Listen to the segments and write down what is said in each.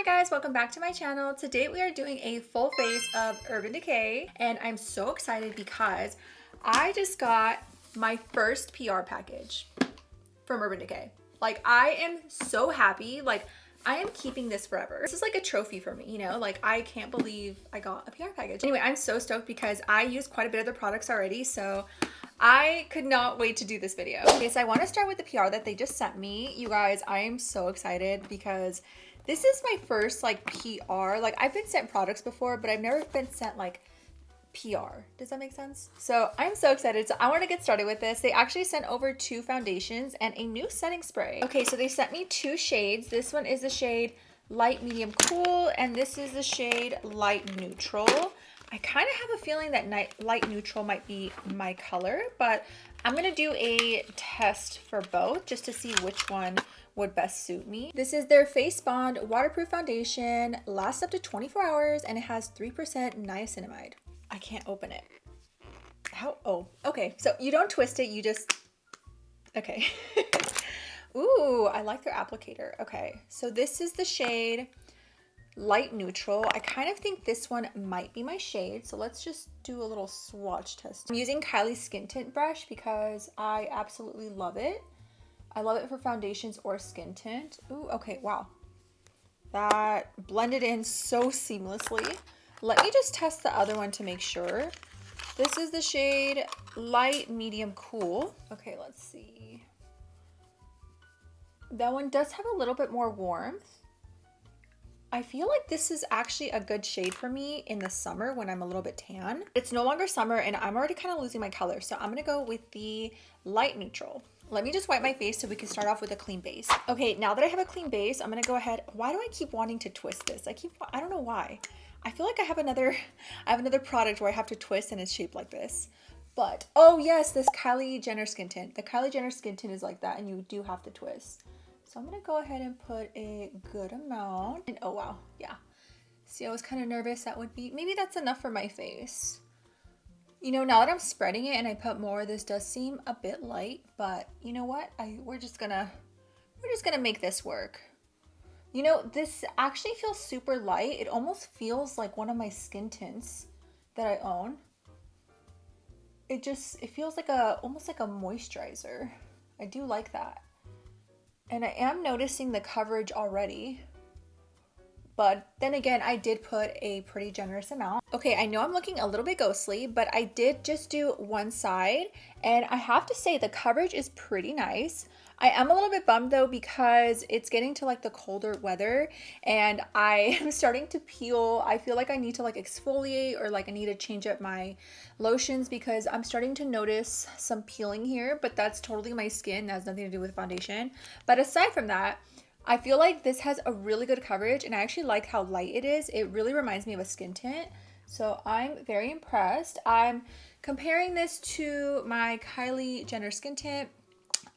Hi guys, welcome back to my channel. Today we are doing a full face of Urban Decay and I'm so excited because I just got my first PR package from Urban Decay. Like I am so happy. Like I am keeping this forever. This is like a trophy for me, you know? Like I can't believe I got a PR package. Anyway, I'm so stoked because I use quite a bit of their products already, so I could not wait to do this video. Okay, so I want to start with the PR that they just sent me. You guys, I am so excited because this is my first like PR. Like I've been sent products before, but I've never been sent like PR. Does that make sense? So I'm so excited. So I want to get started with this. They actually sent over 2 foundations and a new setting spray. Okay, so they sent me 2 shades. This one is the shade Light Medium Cool, and this is the shade Light Neutral. I kind of have a feeling that light neutral might be my color, but I'm going to do a test for both just to see which one would best suit me. This is their Face Bond Waterproof Foundation, lasts up to 24 hours, and it has 3% niacinamide. I can't open it. How? Oh, okay. So you don't twist it, you just, okay. Ooh, I like their applicator. Okay, so this is the shade Light Neutral. I kind of think this one might be my shade, so let's just do a little swatch test. I'm using Kylie's Skin Tint brush because I absolutely love it. I love it for foundations or skin tint. Ooh, okay, wow. That blended in so seamlessly. Let me just test the other one to make sure. This is the shade Light Medium Cool. Okay, let's see. That one does have a little bit more warmth. I feel like this is actually a good shade for me in the summer when I'm a little bit tan. It's no longer summer and I'm already kind of losing my color, so I'm gonna go with the Light Neutral. Let me just wipe my face so we can start off with a clean base. Okay, now that I have a clean base, I'm gonna go ahead. Why do I keep wanting to twist this? I don't know why. I feel like I have another product where I have to twist and it's shaped like this. But, oh yes, this Kylie Jenner Skin Tint. The Kylie Jenner Skin Tint is like that and you do have to twist. So I'm gonna go ahead and put a good amount. And oh wow, yeah. See, I was kind of nervous that would be, maybe that's enough for my face. You know, now that I'm spreading it and I put more, this does seem a bit light, but you know what? We're just gonna make this work. You know, this actually feels super light. It almost feels like one of my skin tints that I own. It feels like almost like a moisturizer. I do like that. And I am noticing the coverage already. But then again, I did put a pretty generous amount. Okay, I know I'm looking a little bit ghostly, but I did just do one side. And I have to say the coverage is pretty nice. I am a little bit bummed though because it's getting to like the colder weather and I am starting to peel. I feel like I need to like exfoliate or like I need to change up my lotions because I'm starting to notice some peeling here, but that's totally my skin. That has nothing to do with foundation. But aside from that, I feel like this has a really good coverage and I actually like how light it is. It really reminds me of a skin tint. So I'm very impressed. I'm comparing this to my Kylie Jenner Skin Tint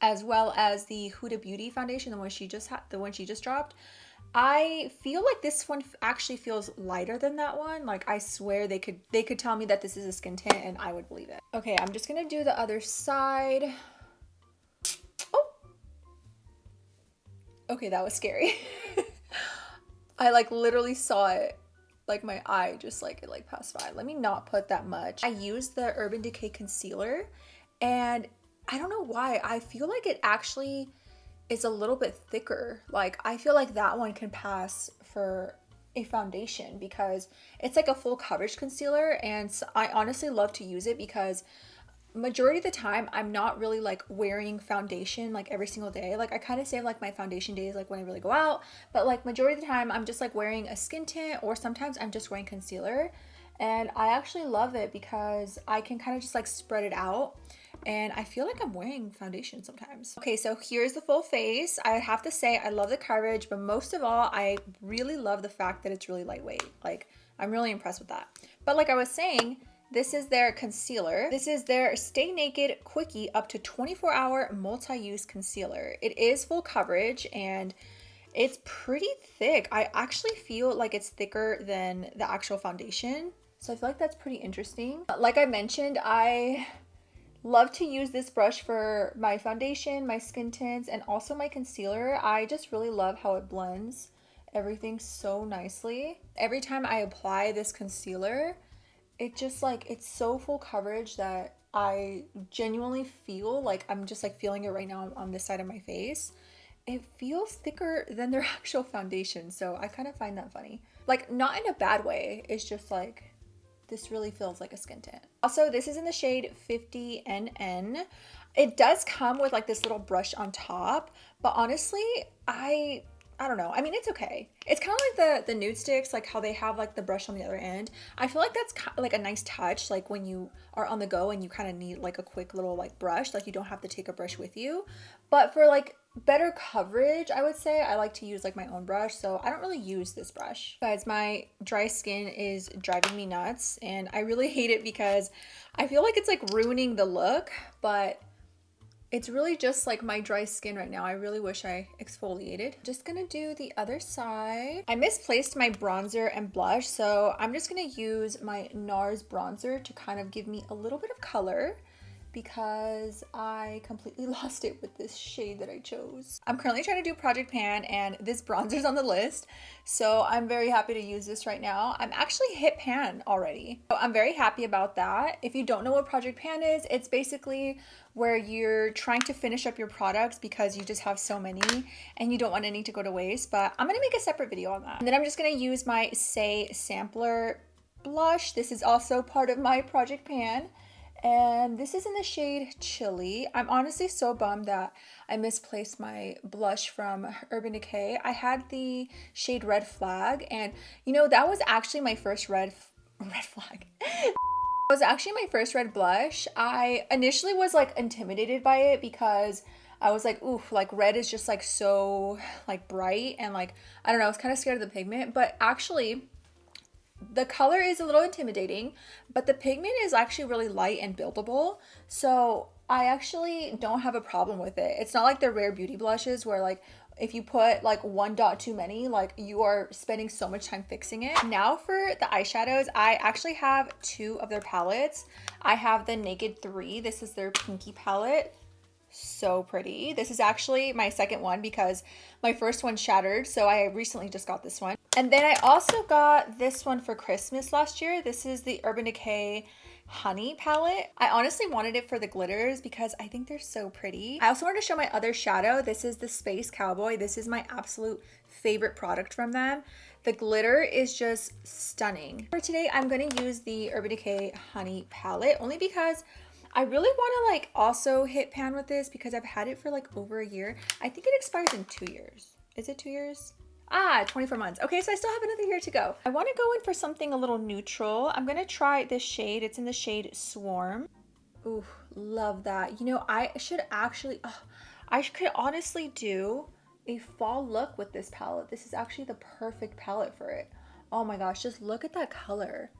as well as the Huda Beauty foundation, the one she just dropped. I feel like this one actually feels lighter than that one. Like I swear they could tell me that this is a skin tint and I would believe it. Okay, I'm just gonna do the other side. Oh, okay, that was scary. I like literally saw it, like my eye just like it like passed by. Let me not put that much. I used the Urban Decay concealer and I don't know why. I feel like it actually is a little bit thicker. Like I feel like that one can pass for a foundation because it's like a full coverage concealer and I honestly love to use it because majority of the time I'm not really like wearing foundation like every single day. Like I kind of save like my foundation days like when I really go out, but like majority of the time I'm just like wearing a skin tint or sometimes I'm just wearing concealer. And I actually love it because I can kind of just like spread it out and I feel like I'm wearing foundation sometimes. Okay, so here's the full face. I have to say I love the coverage, but most of all, I really love the fact that it's really lightweight. Like I'm really impressed with that. But like I was saying, this is their concealer. This is their Stay Naked Quickie up to 24-hour multi-use concealer. It is full coverage and it's pretty thick. I actually feel like it's thicker than the actual foundation. So I feel like that's pretty interesting. Like I mentioned, I love to use this brush for my foundation, my skin tints, and also my concealer. I just really love how it blends everything so nicely. Every time I apply this concealer, it just like, it's so full coverage that I genuinely feel like I'm just like feeling it right now on this side of my face. It feels thicker than their actual foundation, so I kind of find that funny. Like, not in a bad way, it's just like, this really feels like a skin tint. Also, this is in the shade 50NN. It does come with like this little brush on top, but honestly, I don't know. I mean, it's okay. It's kind of like the nude sticks, like how they have like the brush on the other end. I feel like that's like a nice touch, like when you are on the go and you kind of need like a quick little like brush, like you don't have to take a brush with you. But for like better coverage, I would say I like to use like my own brush, so I don't really use this brush. Guys, my dry skin is driving me nuts and I really hate it because I feel like it's like ruining the look, but it's really just like my dry skin right now. I really wish I exfoliated. Just gonna do the other side. I misplaced my bronzer and blush, so I'm just gonna use my NARS bronzer to kind of give me a little bit of color because I completely lost it with this shade that I chose. I'm currently trying to do Project Pan and this bronzer's on the list, so I'm very happy to use this right now. I'm actually hit pan already, so I'm very happy about that. If you don't know what Project Pan is, it's basically where you're trying to finish up your products because you just have so many and you don't want any to go to waste, but I'm gonna make a separate video on that. And then I'm just gonna use my Say Sampler blush. This is also part of my Project Pan. And this is in the shade Chili. I'm honestly so bummed that I misplaced my blush from Urban Decay. I had the shade Red Flag, and you know, that was actually my first red flag. It was actually my first red blush. I initially was like intimidated by it because I was like, oof, like red is just like so like bright and like, I don't know, I was kind of scared of the pigment, but actually the color is a little intimidating, but the pigment is actually really light and buildable. So I actually don't have a problem with it. It's not like the Rare Beauty blushes where like if you put like one dot too many, like you are spending so much time fixing it. Now for the eyeshadows, I actually have two of their palettes. I have the Naked 3. This is their Pinky palette. So pretty. This is actually my second one because my first one shattered, so I recently just got this one. And then I also got this one for Christmas last year. This is the Urban Decay Honey palette. I honestly wanted it for the glitters because I think they're so pretty. I also wanted to show my other shadow. This is the Space Cowboy. This is my absolute favorite product from them. The glitter is just stunning. For today, I'm going to use the Urban Decay Honey palette only because I really want to like also hit pan with this because I've had it for like over a year. I think it expires in 2 years. Is it 2 years? 24 months. Okay, so I still have another year to go. I want to go in for something a little neutral. I'm going to try this shade. It's in the shade Swarm. Ooh, love that. You know, I should actually, I could honestly do a fall look with this palette. This is actually the perfect palette for it. Oh my gosh, just look at that color.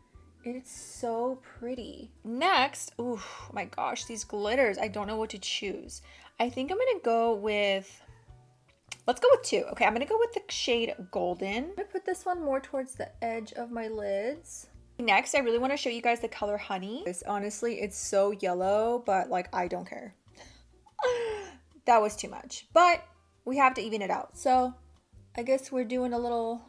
It's so pretty. Next, oh my gosh, these glitters. I don't know what to choose. I think I'm gonna go with, let's go with two. Okay, I'm gonna go with the shade Golden. I'm gonna put this one more towards the edge of my lids. Next, I really wanna show you guys the color Honey. Honestly, it's so yellow, but like, I don't care. That was too much, but we have to even it out. So I guess we're doing a little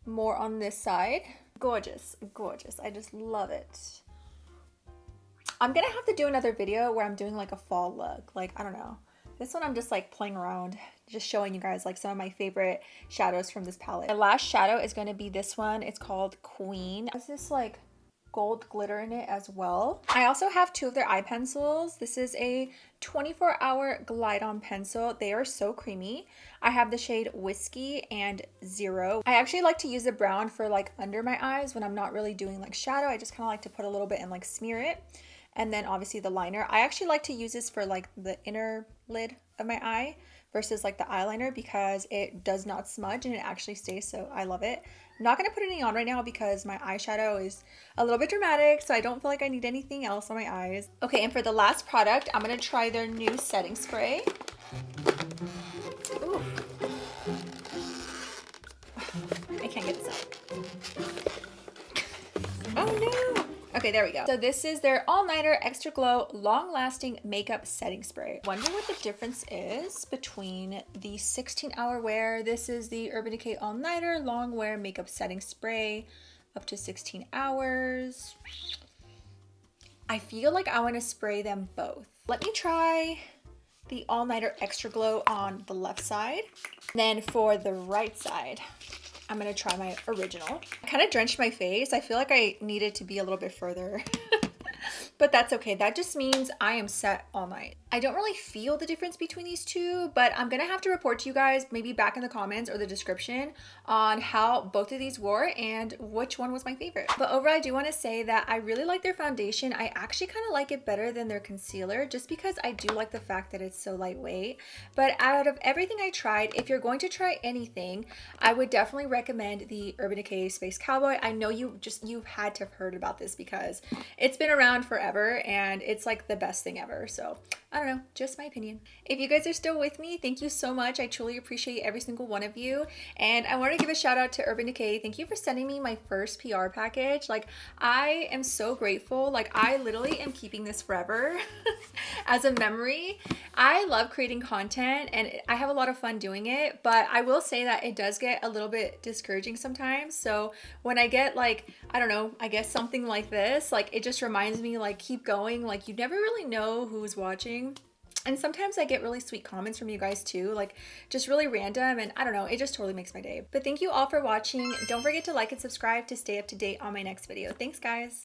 more on this side. Gorgeous, gorgeous. I just love it. I'm gonna have to do another video where I'm doing like a fall look. Like, I don't know. This one I'm just like playing around, just showing you guys like some of my favorite shadows from this palette. My last shadow is gonna be this one. It's called Queen. It's this like gold glitter in it as well. I also have two of their eye pencils. This is a 24-hour glide on pencil. They are so creamy. I have the shade Whiskey and Zero. I actually like to use the brown for like under my eyes when I'm not really doing like shadow. I just kind of like to put a little bit and like smear it. And then obviously the liner. I actually like to use this for like the inner lid of my eye versus like the eyeliner because it does not smudge and it actually stays, so I love it. I'm not going to put any on right now because my eyeshadow is a little bit dramatic, so I don't feel like I need anything else on my eyes. Okay, and for the last product, I'm going to try their new setting spray. Ooh. I can't get this out. Oh no! Okay, there we go. So this is their All-Nighter Extra Glow Long Lasting Makeup Setting Spray. Wonder what the difference is between the 16-hour wear. This is the Urban Decay All-Nighter Long Wear Makeup Setting Spray, up to 16 hours. I feel like I want to spray them both. Let me try the All-Nighter Extra Glow on the left side. Then for the right side, I'm gonna try my original. I kind of drenched my face. I feel like I needed to be a little bit further. But that's okay. That just means I am set all night. I don't really feel the difference between these two, but I'm gonna have to report to you guys maybe back in the comments or the description on how both of these wore and which one was my favorite. But overall, I do want to say that I really like their foundation. I actually kind of like it better than their concealer just because I do like the fact that it's so lightweight. But out of everything I tried, if you're going to try anything, I would definitely recommend the Urban Decay Space Cowboy. I know you've had to have heard about this because it's been around forever and it's like the best thing ever. So I don't know, just my opinion. If you guys are still with me, thank you so much. I truly appreciate every single one of you. And I want to give a shout out to Urban Decay. Thank you for sending me my first PR package. Like, I am so grateful. Like, I literally am keeping this forever as a memory. I love creating content and I have a lot of fun doing it, but I will say that it does get a little bit discouraging sometimes. So when I get like, I don't know, I guess something like this, like it just reminds me like keep going. Like you never really know who's watching. And sometimes I get really sweet comments from you guys too, like just really random, and I don't know, it just totally makes my day. But thank you all for watching. Don't forget to like and subscribe to stay up to date on my next video. Thanks guys.